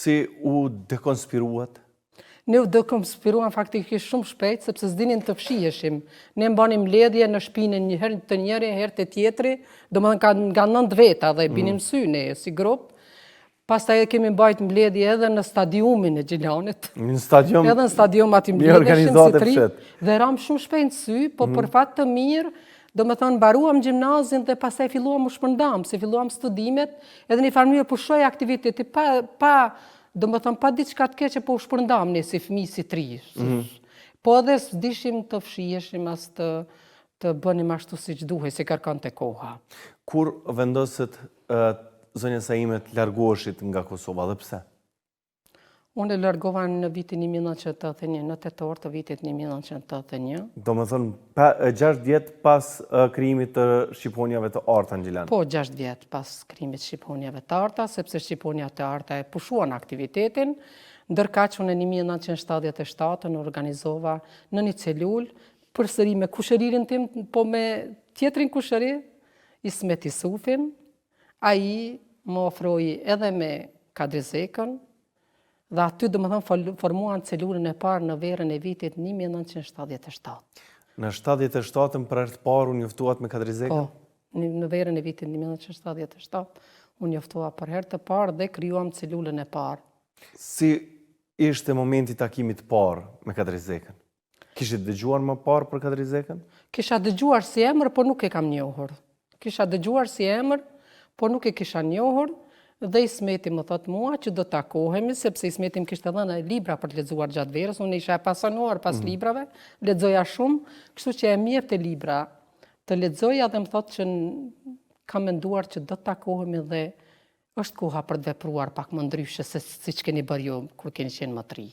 si u dekonspiruat? Ne u dekonspiruan faktikisht shumë shpejt, sepse s'dinin të fshiheshim. Ne mbanim mbledhje në shtëpinë një herë të njëri, herë të tjetri, domethënë nga 9 veta dhe binim sy ne si grup. Pastaj kemi mbajt mbledhje edhe në stadiumin e Gjilanit. Në stadium? Edhe në stadium aty mbledheshim si tri. Dhe ram shumë shpejt sy, po për fat të mirë, domethënë mbaruam gjimnazin dhe pastaj filluam u shpërndam, se filluam studimet, edhe në një farë mënyrë pushoj aktiviteti domethënë pa diçka të keqe, po u shpërndam ne si fëmijë si tri. Po edhe s'dishim të fshiheshim as të bënim ashtu siç duhej, si kërkonte koha. Kur vendosët zonja Saime të largoheshit nga Kosova dhe pse? Unë largova në vitin 1981, në tetor të vitit 1981. Do më thënë, 6 vjetë pas krijimit të Shqiponjave të Arta në Gjilan? Po, 6 vjetë pas krijimit të Shqiponjave të Arta, sepse Shqiponja të Arta e pushuan aktivitetin, ndërkaq unë në 1977 në organizova në një celul, përsëri me kushëririn tim, po me tjetrin kushëri, Ismet Isufin, ai më ofroi edhe me Kadrizekën, dhe aty do më thënë formuan celulën e parë në verën e vitit 1977. Në 77-ën për herë të parë unë njoftuat me Kadrizekën? Po, në verën e vitit 1977 unë njoftua për herë të parë dhe krijuam celulën e parë. Si ishte momenti takimit parë me Kadrizekën? Kishit dëgjuar më parë për Kadrizekën? Kisha dëgjuar si emër, po nuk e kam njohur. Kisha dëgjuar si emër, po nuk e kisha njohur. Dhe Ismeti më thot mua që do të takohemi, sepse Ismeti më kishte dhënë libra për të lexuar gjatë verës, unë isha e pasionuar pas librave, lexoja shumë, kështu që e mirë libra të lexoja dhe më thot që kam menduar që do të takohemi dhe është koha për të vepruar pak më ndryshe se siç keni bërë ju kur keni qenë më të ri.